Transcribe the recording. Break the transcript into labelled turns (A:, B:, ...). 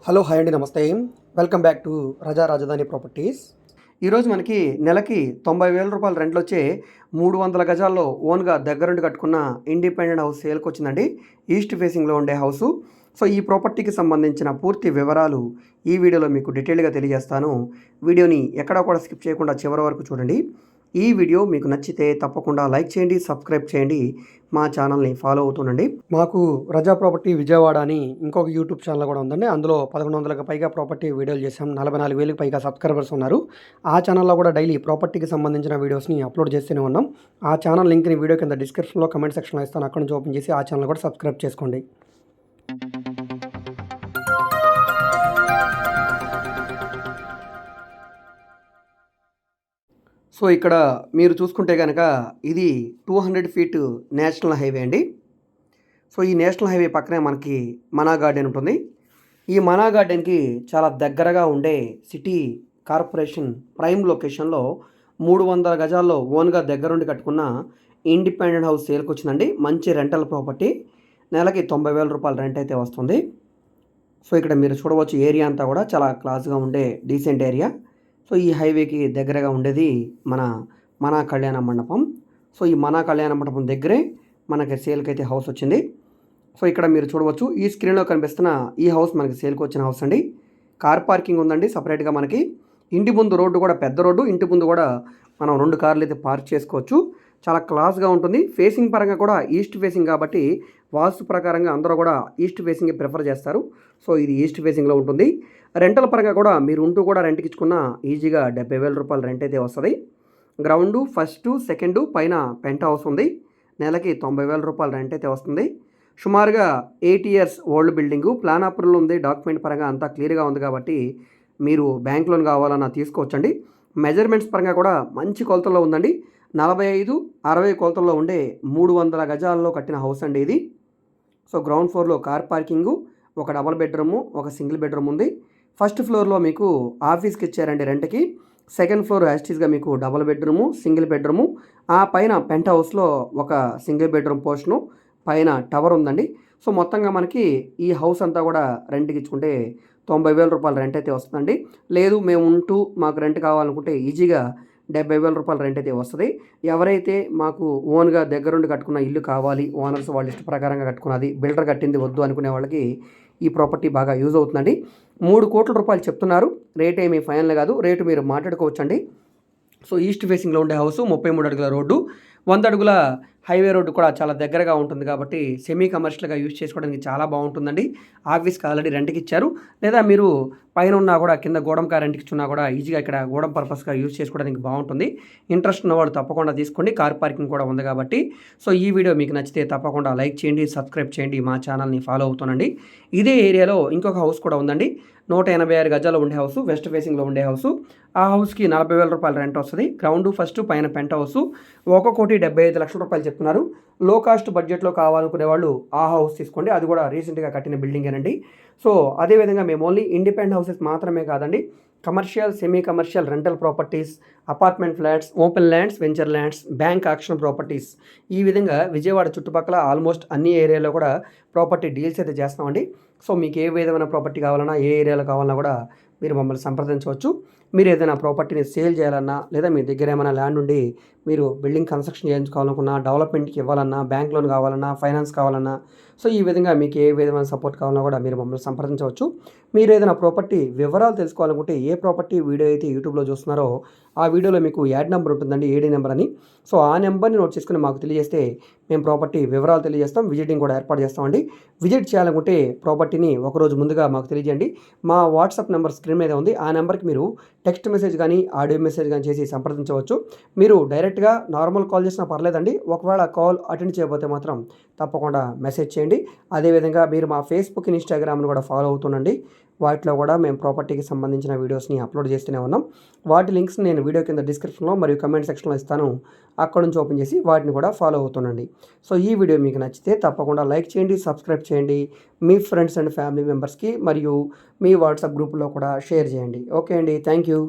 A: Hello hi అండి, నమస్తే. Welcome back to రజా రాజధాని ప్రాపర్టీస్. ఈరోజు మనకి నెలకి 90,000 రూపాయల రెంట్లు వచ్చే 300 గజాల్లో ఓన్గా దగ్గరుండి కట్టుకున్న ఇండిపెండెంట్ హౌస్ సేల్కి వచ్చిందండి. ఈస్ట్ ఫేసింగ్లో ఉండే హౌసు. సో ఈ ప్రాపర్టీకి సంబంధించిన పూర్తి వివరాలు ఈ వీడియోలో మీకు డీటెయిల్గా తెలియజేస్తాను. వీడియోని ఎక్కడా కూడా స్కిప్ చేయకుండా చివరి వరకు చూడండి. ఈ వీడియో మీకు నచ్చితే తప్పకుండా లైక్ చేయండి, సబ్స్క్రైబ్ చేయండి, మా ఛానల్ని ఫాలో అవుతుండండి. మాకు రజా ప్రాపర్టీ విజయవాడ అని ఇంకొక యూట్యూబ్ ఛానల్ కూడా ఉందండి. అందులో 1100కి పైగా ప్రాపర్టీ వీడియోలు చేసాం. 44,000కి పైగా సబ్స్క్రైబర్స్ ఉన్నారు. ఆ ఛానల్లో కూడా డైలీ ప్రాపర్టీకి సంబంధించిన వీడియోస్ని అప్లోడ్ చేస్తూనే ఉన్నాం. ఆ ఛానల్ లింక్ని వీడియో కింద డిస్క్రిప్షన్లో కమెంట్ సెక్షన్లో ఇస్తాను. అక్కడ నుంచి ఓపెన్ చేసి ఆ ఛానల్ కూడా సబ్స్క్రైబ్ చేసుకోండి. సో ఇక్కడ మీరు చూసుకుంటే కనుక ఇది 200 ఫీట్ నేషనల్ హైవే అండి. సో ఈ నేషనల్ హైవే పక్కనే మనకి మనా గార్డెన్ ఉంటుంది. ఈ మనా గార్డెన్కి చాలా దగ్గరగా ఉండే సిటీ కార్పొరేషన్ ప్రైమ్ లొకేషన్లో 300 గజాల్లో ఓన్గా దగ్గరుండి కట్టుకున్న ఇండిపెండెంట్ హౌస్ సేల్కి వచ్చిందండి. మంచి రెంటల్ ప్రాపర్టీ. నెలకి 90,000 రూపాయల రెంట్ అయితే వస్తుంది. సో ఇక్కడ మీరు చూడవచ్చు, ఏరియా అంతా కూడా చాలా క్లాస్గా ఉండే డీసెంట్ ఏరియా. సో ఈ హైవేకి దగ్గరగా ఉండేది మనా కళ్యాణ మండపం. సో ఈ మనా కళ్యాణ మండపం దగ్గరే మనకి సేల్కి అయితే హౌస్ వచ్చింది. సో ఇక్కడ మీరు చూడవచ్చు, ఈ స్క్రీన్లో కనిపిస్తున్న ఈ హౌస్ మనకి సేల్కి వచ్చిన హౌస్ అండి. కార్ పార్కింగ్ ఉందండి సపరేట్గా మనకి. ఇంటి ముందు రోడ్డు కూడా పెద్ద రోడ్డు. ఇంటి ముందు కూడా మనం 2 కార్లు అయితే పార్క్ చేసుకోవచ్చు. చాలా క్లాస్గా ఉంటుంది. ఫేసింగ్ పరంగా కూడా ఈస్ట్ ఫేసింగ్ కాబట్టి వాస్తు ప్రకారంగా అందరూ కూడా ఈస్ట్ ఫేసింగ్ ప్రిఫర్ చేస్తారు. సో ఇది ఈస్ట్ ఫేసింగ్లో ఉంటుంది. రెంటల్ పరంగా కూడా మీరు ఉంటూ కూడా రెంట్కి ఇచ్చుకున్న ఈజీగా 70,000 రూపాయల రెంట్ అయితే వస్తుంది. గ్రౌండ్, ఫస్ట్, సెకండ్, పైన పెంట్ హౌస్ ఉంది. నెలకి 90,000 రూపాయల రెంట్ అయితే వస్తుంది. సుమారుగా 8 years old building. Plan approval ఉంది. డాక్యుమెంట్ పరంగా అంతా క్లియర్గా ఉంది కాబట్టి మీరు బ్యాంక్ లోన్ కావాలన్నా తీసుకోవచ్చండి. మెజర్మెంట్స్ పరంగా కూడా మంచి కొలతల్లో ఉందండి. 45-60 కొలతల్లో ఉండే 300 గజాల్లో కట్టిన హౌస్ అండి ఇది. సో గ్రౌండ్ ఫ్లోర్లో కార్ పార్కింగు, ఒక డబల్ బెడ్రూము, ఒక సింగిల్ బెడ్రూమ్ ఉంది. ఫస్ట్ ఫ్లోర్లో మీకు ఆఫీస్కి ఇచ్చారండి రెంట్కి. సెకండ్ ఫ్లోర్ యాస్టీస్గా మీకు డబల్ బెడ్రూము, సింగిల్ బెడ్రూము, ఆ పైన పెంట్ హౌస్లో ఒక సింగిల్ బెడ్రూమ్ పోర్షను, పైన టవర్ ఉందండి. సో మొత్తంగా మనకి ఈ హౌస్ అంతా కూడా రెంట్కి ఇచ్చుకుంటే 90,000 రూపాయల రెంట్ అయితే వస్తుందండి. లేదు మేము ఉంటూ మాకు రెంట్ కావాలనుకుంటే ఈజీగా 70,000 రూపాయల రెంట్ అయితే వస్తుంది. ఎవరైతే మాకు ఓన్గా దగ్గరుండి కట్టుకున్న ఇల్లు కావాలి, ఓనర్స్ వాళ్ళ ఇష్ట ప్రకారంగా కట్టుకున్నది, బిల్డర్ కట్టింది వద్దు అనుకునే వాళ్ళకి ఈ ప్రాపర్టీ బాగా యూజ్ అవుతుందండి. 3 కోట్ల రూపాయలు చెప్తున్నారు. రేట్ ఏమీ ఫైనల్ కాదు, రేటు మీరు మాట్లాడుకోవచ్చండి. సో ఈస్ట్ ఫేసింగ్లో ఉండే హౌస్, 33 అడుగుల రోడ్డు, 100 అడుగుల హైవే రోడ్డు కూడా చాలా దగ్గరగా ఉంటుంది కాబట్టి సెమీ కమర్షియల్గా యూజ్ చేసుకోవడానికి చాలా బాగుంటుందండి. ఆఫీస్కి ఆల్రెడీ రెంట్కి ఇచ్చారు, లేదా మీరు పైన ఉన్నా కూడా కింద గోడంకా రెంట్కి ఇచ్చున్నా కూడా ఈజీగా ఇక్కడ గోడం పర్పస్గా యూజ్ చేసుకోవడానికి బాగుంటుంది. ఇంట్రెస్ట్ ఉన్నవాళ్ళు తప్పకుండా తీసుకోండి. కార్ పార్కింగ్ కూడా ఉంది కాబట్టి. సో ఈ వీడియో మీకు నచ్చితే తప్పకుండా లైక్ చేయండి, సబ్స్క్రైబ్ చేయండి, మా ఛానల్ని ఫాలో అవుతానండి. ఇదే ఏరియాలో ఇంకొక హౌస్ కూడా ఉందండి. 186 గజాల్లో ఉండే హౌస్, వెస్ట్ ఫేసింగ్లో ఉండే హౌస్. ఆ హౌస్కి 40,000 రూపాయల రెంట్ వస్తుంది. గ్రౌండ్, ఫస్ట్, పైన పెంట్ హౌస్. 1,75,00,000 రూపాయలు చెప్తున్నారు. లో కాస్ట్ బడ్జెట్లో కావాలనుకునే వాళ్ళు ఆ హౌస్ తీసుకోండి. అది కూడా రీసెంట్గా కట్టిన బిల్డింగేనండి. సో అదేవిధంగా మేము ఓన్లీ ఇండిపెండెంట్ హౌసెస్ మాత్రమే కాదండి, commercial, semi commercial, rental properties, apartment flats, open lands, venture lands, bank auction properties, ఈ విధంగా విజయవాడ చుట్టుపక్కల ఆల్మోస్ట్ అన్ని ఏరియాలో కూడా ప్రాపర్టీ డీల్స్ అయితే చేస్తామండి. సో మీకు ఏ విధమైన ప్రాపర్టీ కావాలన్నా, ఏ ఏరియాలో కావాలన్నా కూడా మీరు మమ్మల్ని సంప్రదించవచ్చు. మీరు ఏదైనా ప్రాపర్టీని సేల్ చేయాలన్నా, లేదా మీ దగ్గర ఏమైనా ల్యాండ్ ఉండి మీరు బిల్డింగ్ కన్స్ట్రక్షన్ చేయించుకోవాలనుకున్నా, డెవలప్మెంట్కి ఇవ్వాలన్నా, బ్యాంక్ లోన్ కావాలన్నా, ఫైనాన్స్ కావాలన్నా, సో ఈ విధంగా మీకు ఏ విధమైన సపోర్ట్ కావాలన్నా కూడా మీరు మమ్మల్ని సంప్రదించవచ్చు. మీరు ఏదైనా ప్రాపర్టీ వివరాలు తెలుసుకోవాలనుకుంటే, ఏ ప్రాపర్టీ వీడియో అయితే యూట్యూబ్లో చూస్తున్నారో ఆ వీడియోలో మీకు యాడ్ నెంబర్ ఉంటుందండి, ఏడీ నెంబర్ అని. సో ఆ నెంబర్ని నోట్ చేసుకుని మాకు తెలియజేస్తే మేము ప్రాపర్టీ వివరాలు తెలియజేస్తాం. విజిటింగ్ కూడా ఏర్పాటు చేస్తామండి. విజిట్ చేయాలనుకుంటే ప్రాపర్టీని ఒకరోజు ముందుగా మాకు తెలియజేయండి. మా వాట్సాప్ నెంబర్ స్క్రీన్ మీద ఉంది. ఆ నెంబర్కి మీరు టెక్స్ట్ మెసేజ్ కానీ, ఆడియో మెసేజ్ కానీ చేసి సంప్రదించవచ్చు. మీరు డైరెక్ట్గా నార్మల్ కాల్ చేసినా పర్లేదండి. ఒకవేళ కాల్ అటెండ్ చేయకపోతే మాత్రం తప్పకుండా మెసేజ్ చేయండి. అదేవిధంగా మీరు మా ఫేస్బుక్, ఇన్స్టాగ్రామ్ని కూడా ఫాలో అవుతుండండి. వాటిలో కూడా మేము ప్రాపర్టీకి సంబంధించిన వీడియోస్ని అప్లోడ్ చేస్తూనే ఉన్నాం. వాటి లింక్స్ నేను వీడియో కింద డిస్క్రిప్షన్లో మరియు కమెంట్ సెక్షన్లో ఇస్తాను. అక్కడ నుంచి ఓపెన్ చేసి వాటిని కూడా ఫాలో అవుతుండండి. సో ఈ వీడియో మీకు నచ్చితే తప్పకుండా లైక్ చేయండి, సబ్స్క్రైబ్ చేయండి, మీ ఫ్రెండ్స్ అండ్ ఫ్యామిలీ మెంబర్స్కి మరియు మీ వాట్సాప్ గ్రూప్లో కూడా షేర్ చేయండి. ఓకే అండి, థ్యాంక్ యూ.